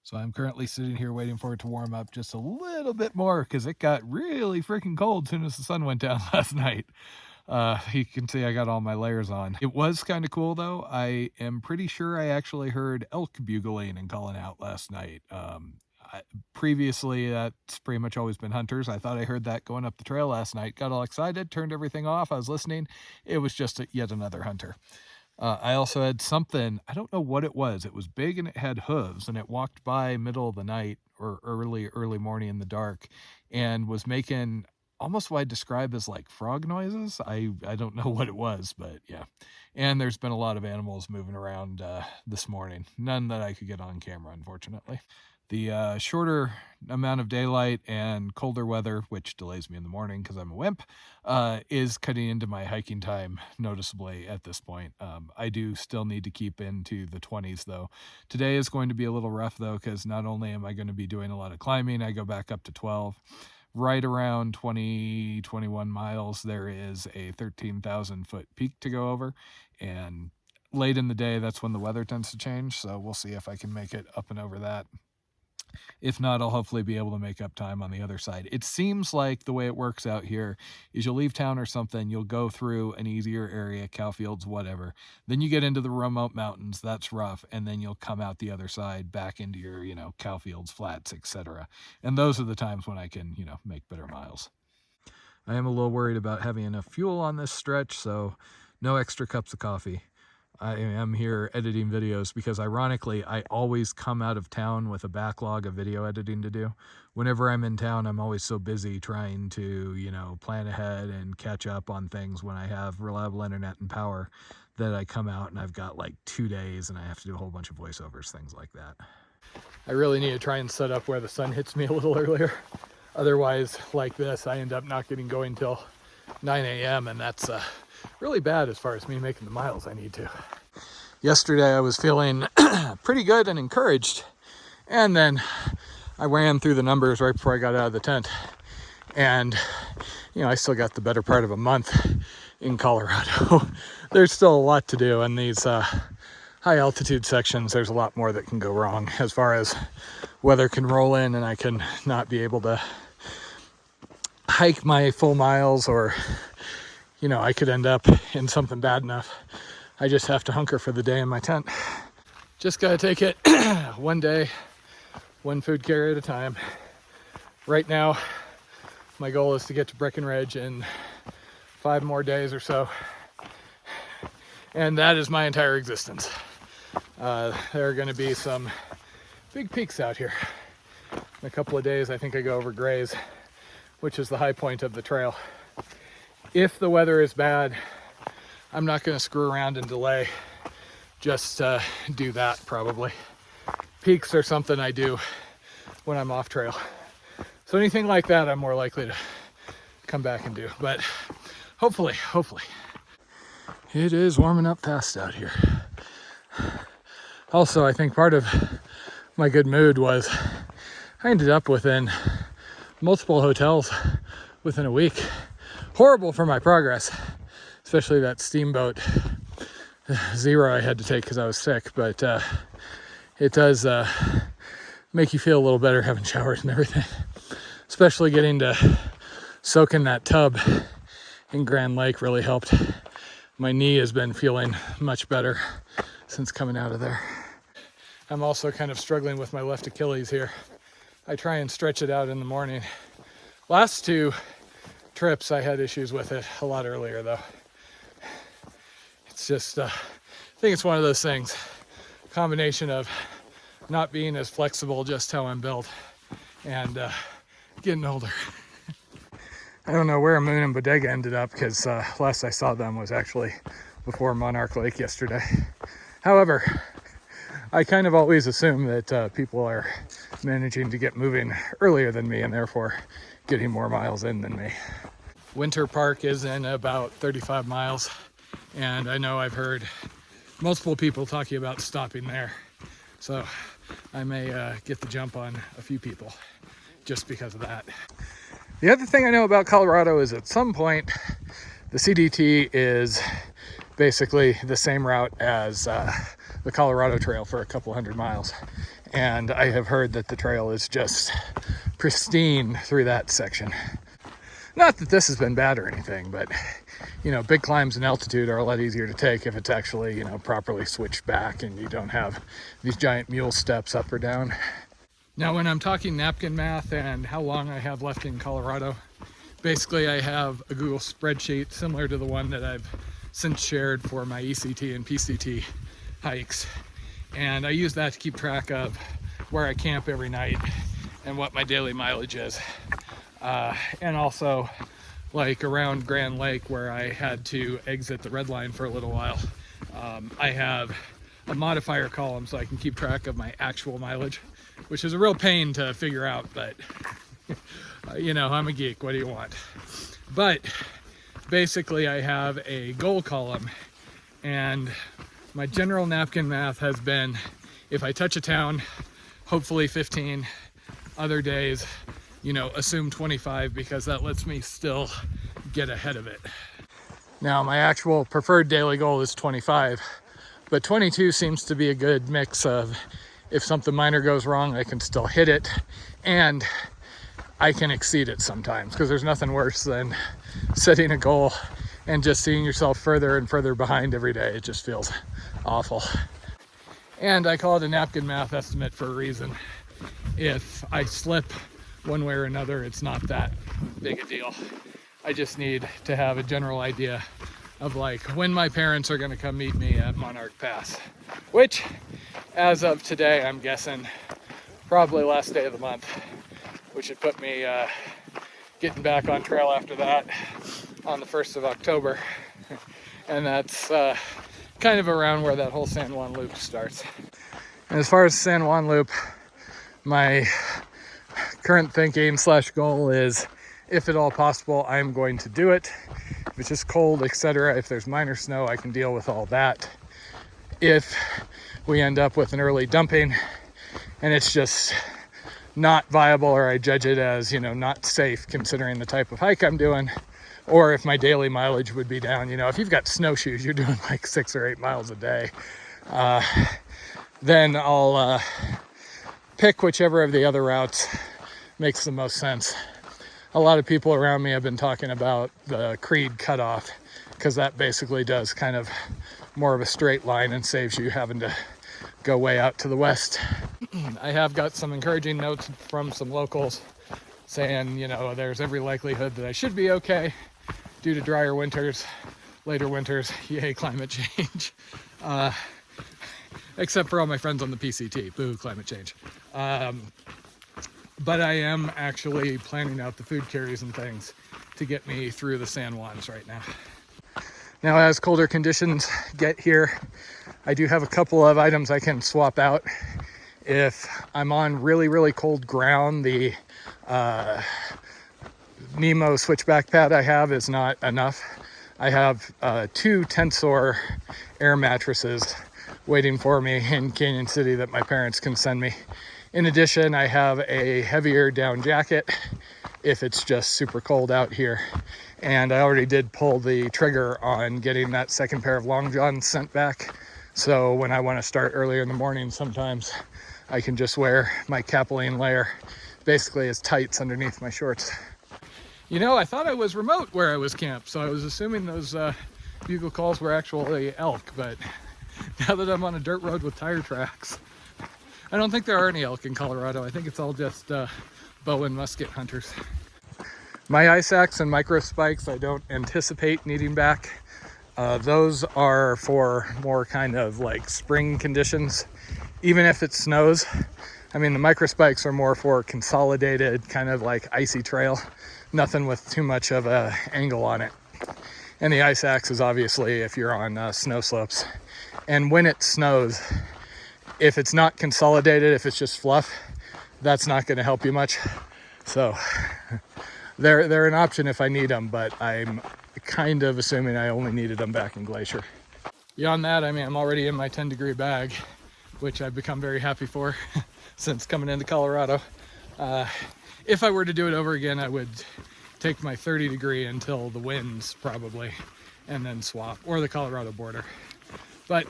So I'm currently sitting here waiting for it to warm up just a little bit more because it got really freaking cold as soon as the sun went down last night. You can see I got all my layers on. It was kind of cool though. I am pretty sure I actually heard elk bugling and calling out last night. Previously, that's pretty much always been hunters. I thought I heard that going up the trail last night. Got all excited, turned everything off. I was listening. It was just yet another hunter. I also had something, I don't know what it was. It was big and it had hooves, and it walked by middle of the night or early morning in the dark and was making almost what I describe as like frog noises. I don't know what it was, but yeah. And there's been a lot of animals moving around this morning. None that I could get on camera, unfortunately. The shorter amount of daylight and colder weather, which delays me in the morning because I'm a wimp, is cutting into my hiking time noticeably at this point. I do still need to keep into the 20s though. Today is going to be a little rough though, because not only am I going to be doing a lot of climbing, I go back up to 12. Right around 21 miles, there is a 13,000 foot peak to go over. And late in the day, that's when the weather tends to change. So we'll see if I can make it up and over that. If not, I'll hopefully be able to make up time on the other side. It seems like the way it works out here is you'll leave town or something, you'll go through an easier area, cow fields, whatever. Then you get into the remote mountains, that's rough, and then you'll come out the other side back into your, cow fields, flats, etc. And those are the times when I can, make better miles. I am a little worried about having enough fuel on this stretch, so no extra cups of coffee. I am here editing videos because ironically, I always come out of town with a backlog of video editing to do. Whenever I'm in town, I'm always so busy trying to, plan ahead and catch up on things when I have reliable internet and power that I come out and I've got like 2 days and I have to do a whole bunch of voiceovers, things like that. I really need to try and set up where the sun hits me a little earlier. Otherwise, like this, I end up not getting going till 9 a.m. and that's really bad as far as me making the miles I need to. Yesterday I was feeling pretty good and encouraged, and then I ran through the numbers right before I got out of the tent, and I still got the better part of a month in Colorado. There's still a lot to do in these high altitude sections. There's a lot more that can go wrong as far as weather can roll in and I can not be able to hike my full miles, or I could end up in something bad enough. I just have to hunker for the day in my tent. Just gotta take it one day, one food carry at a time. Right now, my goal is to get to Breckenridge in 5 more days or so. And that is my entire existence. There are gonna be some big peaks out here. In a couple of days, I think I go over Grays, which is the high point of the trail. If the weather is bad, I'm not going to screw around and delay. Just do that probably. Peaks are something I do when I'm off trail. So anything like that, I'm more likely to come back and do. But hopefully. It is warming up fast out here. Also, I think part of my good mood was I ended up within multiple hotels within a week. Horrible for my progress, especially that steamboat 0 I had to take because I was sick, but it does make you feel a little better having showers and everything, especially getting to soak in that tub in Grand Lake really helped. My knee has been feeling much better since coming out of there. I'm also kind of struggling with my left Achilles here. I try and stretch it out in the morning. Last 2 trips I had issues with it a lot earlier though. It's just I think it's one of those things, combination of not being as flexible, just how I'm built, and getting older. I don't know where Moon and Bodega ended up because last I saw them was actually before Monarch Lake yesterday. However, I kind of always assume that people are managing to get moving earlier than me and therefore getting more miles in than me. Winter Park is in about 35 miles, and I know I've heard multiple people talking about stopping there. So I may get the jump on a few people just because of that. The other thing I know about Colorado is at some point the CDT is basically the same route as the Colorado Trail for a couple hundred miles. And I have heard that the trail is just pristine through that section. Not that this has been bad or anything, but big climbs in altitude are a lot easier to take if it's actually, properly switched back and you don't have these giant mule steps up or down. Now, when I'm talking napkin math and how long I have left in Colorado, basically I have a Google spreadsheet similar to the one that I've since shared for my ECT and PCT hikes. And I use that to keep track of where I camp every night and what my daily mileage is. And also, like around Grand Lake where I had to exit the red line for a little while, I have a modifier column so I can keep track of my actual mileage, which is a real pain to figure out, but I'm a geek, what do you want? But basically I have a goal column, and my general napkin math has been, if I touch a town, hopefully 15, other days, assume 25, because that lets me still get ahead of it. Now, my actual preferred daily goal is 25, but 22 seems to be a good mix of, if something minor goes wrong, I can still hit it, and I can exceed it sometimes, because there's nothing worse than setting a goal and just seeing yourself further and further behind every day. It just feels awful. And I call it a napkin math estimate for a reason. If I slip one way or another, it's not that big a deal. I just need to have a general idea of like when my parents are going to come meet me at Monarch Pass, which as of today, I'm guessing probably last day of the month, which would put me getting back on trail after that on the 1st of October. And that's kind of around where that whole San Juan loop starts. And as far as San Juan loop, my current thinking / goal is, if at all possible, I'm going to do it. If it's just cold, etc., if there's minor snow, I can deal with all that. If we end up with an early dumping and it's just not viable, or I judge it as, not safe considering the type of hike I'm doing, or if my daily mileage would be down, if you've got snowshoes, you're doing like 6 or 8 miles a day, then I'll pick whichever of the other routes makes the most sense. A lot of people around me have been talking about the Creed cutoff, because that basically does kind of more of a straight line and saves you having to go way out to the west. I have got some encouraging notes from some locals saying, there's every likelihood that I should be okay due to drier winters, later winters, yay climate change. Except for all my friends on the PCT, boo climate change. But I am actually planning out the food carries and things to get me through the San Juans right now. Now, as colder conditions get here, I do have a couple of items I can swap out. If I'm on really, really cold ground, the Nemo switchback pad I have is not enough. I have 2 Tensor air mattresses waiting for me in Canyon City that my parents can send me. In addition, I have a heavier down jacket if it's just super cold out here. And I already did pull the trigger on getting that second pair of long johns sent back. So when I want to start earlier in the morning, sometimes I can just wear my capilene layer basically as tights underneath my shorts. I thought I was remote where I was camped, so I was assuming those bugle calls were actually elk, but now that I'm on a dirt road with tire tracks, I don't think there are any elk in Colorado. I think it's all just bow and musket hunters. My ice axe and micro spikes I don't anticipate needing back. Those are for more kind of like spring conditions, even if it snows. I mean, the micro spikes are more for consolidated kind of like icy trail, nothing with too much of a angle on it. And the ice axe is obviously if you're on snow slopes. And when it snows, if it's not consolidated, if it's just fluff, that's not going to help you much. So they're an option if I need them, but I'm kind of assuming I only needed them back in Glacier. Beyond that, I'm already in my 10-degree bag, which I've become very happy for since coming into Colorado. If I were to do it over again, I would take my 30-degree until the winds probably, and then swap, or the Colorado border. But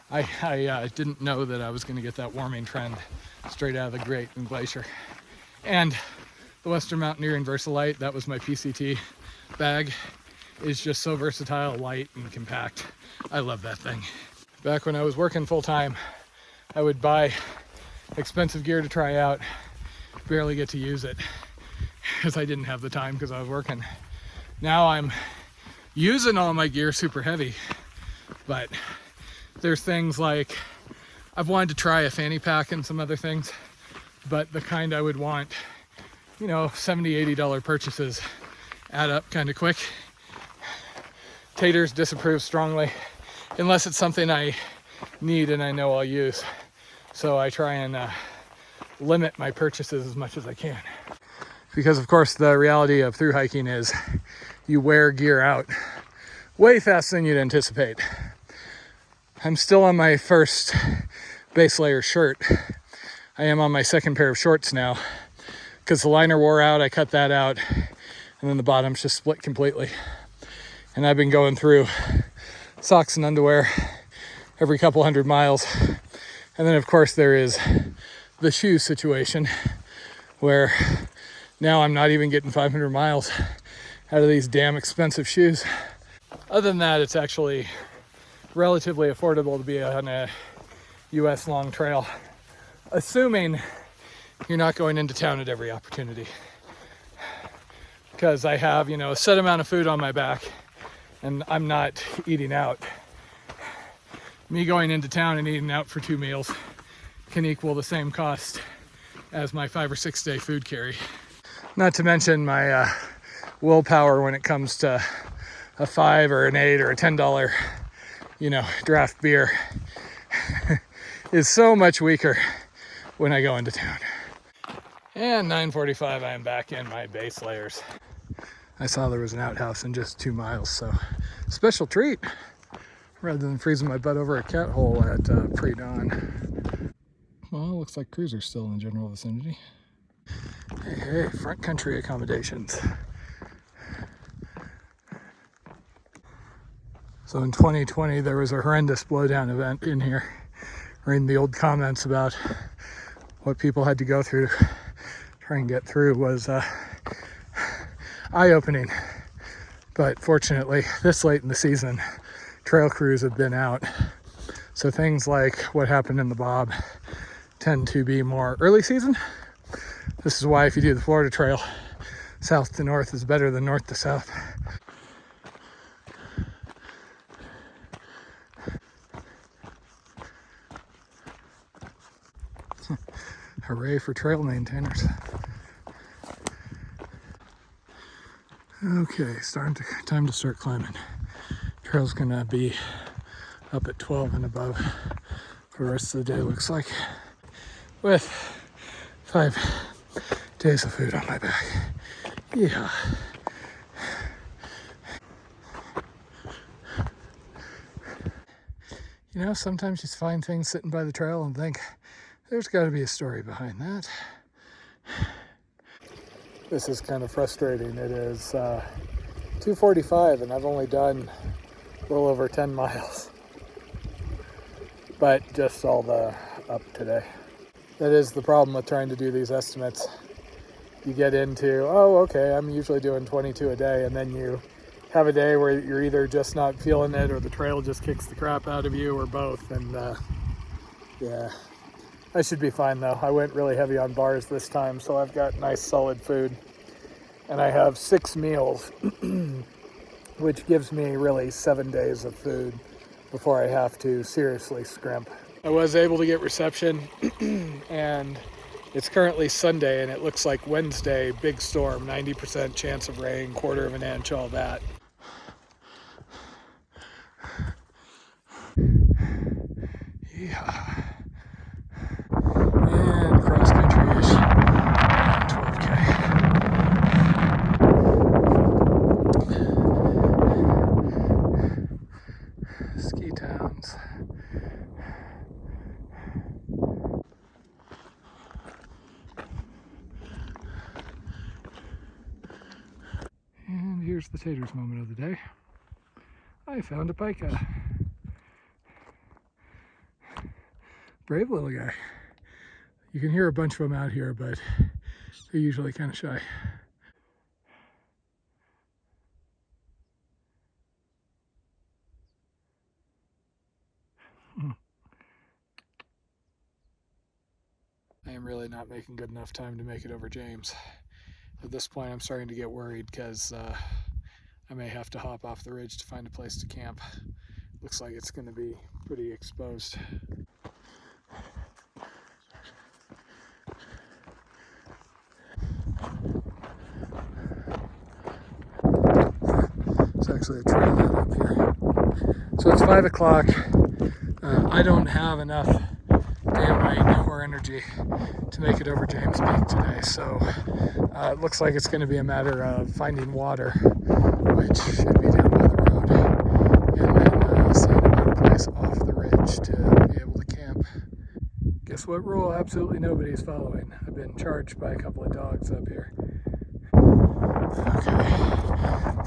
I didn't know that I was going to get that warming trend straight out of the Great Glacier. And the Western Mountaineering Versalite, that was my PCT bag, is just so versatile, light, and compact. I love that thing. Back when I was working full-time, I would buy expensive gear to try out, barely get to use it because I didn't have the time because I was working. Now I'm using all my gear super heavy, but there's things like I've wanted to try a fanny pack and some other things, but the kind I would want, you know, $70, $80 purchases add up kind of quick. Taters disapprove strongly unless it's something I need and I know I'll use. So I try and limit my purchases as much as I can. Because of course the reality of thru hiking is you wear gear out way faster than you'd anticipate. I'm still on my first base layer shirt. I am on my second pair of shorts now because the liner wore out. I cut that out and then the bottom's just split completely. And I've been going through socks and underwear every couple 100 miles. And then of course there is the shoe situation where now I'm not even getting 500 miles out of these damn expensive shoes. Other than that, it's actually relatively affordable to be on a US long trail, assuming you're not going into town at every opportunity. Because I have, you know, a set amount of food on my back and I'm not eating out. Me going into town and eating out for 2 meals can equal the same cost as my 5 or 6 day food carry. Not to mention my willpower when it comes to a $5 or an $8 or a $10, you know, draft beer is so much weaker when I go into town. And 9:45, I am back in my base layers. I saw there was an outhouse in just 2 miles, so special treat rather than freezing my butt over a cat hole at pre-dawn. Well, looks like cruisers still in the general vicinity. Hey, front country accommodations. So in 2020, there was a horrendous blowdown event in here. Reading the old comments about what people had to go through to try and get through was eye-opening. But fortunately, this late in the season, trail crews have been out. So things like what happened in the Bob tend to be more early season. This is why if you do the Florida Trail, south to north is better than north to south. Hooray for trail maintainers. Okay, time to start climbing. Trail's gonna be up at 12 and above for the rest of the day, looks like, with 5 days of food on my back. Yeah. You know, sometimes you find things sitting by the trail and think, there's got to be a story behind that. This is kind of frustrating. It is 2:45 and I've only done a little over 10 miles. But just all the up today. That is the problem with trying to do these estimates. You get into, oh, okay, I'm usually doing 22 a day, and then you have a day where you're either just not feeling it or the trail just kicks the crap out of you or both. And yeah, I should be fine though. I went really heavy on bars this time, so I've got nice solid food. And I have 6 meals, which gives me really 7 days of food before I have to seriously scrimp. I was able to get reception and it's currently Sunday and it looks like Wednesday, big storm, 90% chance of rain, 1/4 of an inch, all that. Yeah. And cross country-ish, 12K. Ski towns. And here's the taters moment of the day. I found a pica. Brave little guy. You can hear a bunch of them out here, but they're usually kind of shy. I am really not making good enough time to make it over James. At this point, I'm starting to get worried because I may have to hop off the ridge to find a place to camp. Looks like it's going to be pretty exposed. It's actually a trailhead up here. So it's 5 o'clock. I don't have enough daylight or energy to make it over James Peak today, so it looks like it's going to be a matter of finding water, which should be down by the road, and then seeing about a place off the ridge to be able to camp. Guess what rule absolutely nobody is following? I've been charged by a couple of dogs up here. Okay,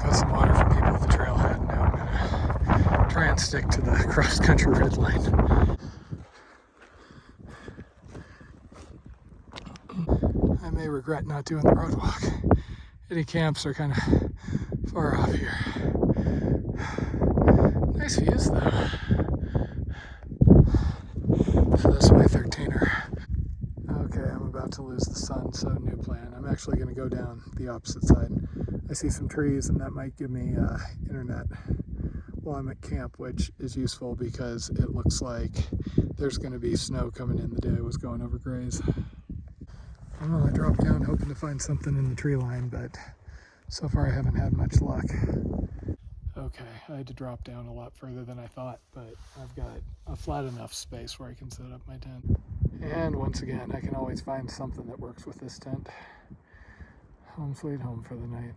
got some water from people at the trailhead. Now I'm gonna try and stick to the cross-country red line. I may regret not doing the road walk. Any camps are kind of far off here. Nice views though. So this is my 13er. Okay, I'm about to lose the sun, so new plan. I'm actually going to go down the opposite side. I see some trees and that might give me internet while I'm at camp, which is useful because it looks like there's going to be snow coming in the day I was going over Grays. Well, I dropped down hoping to find something in the tree line, but so far I haven't had much luck. Okay, I had to drop down a lot further than I thought, but I've got a flat enough space where I can set up my tent. And once again, I can always find something that works with this tent. Home sweet home for the night.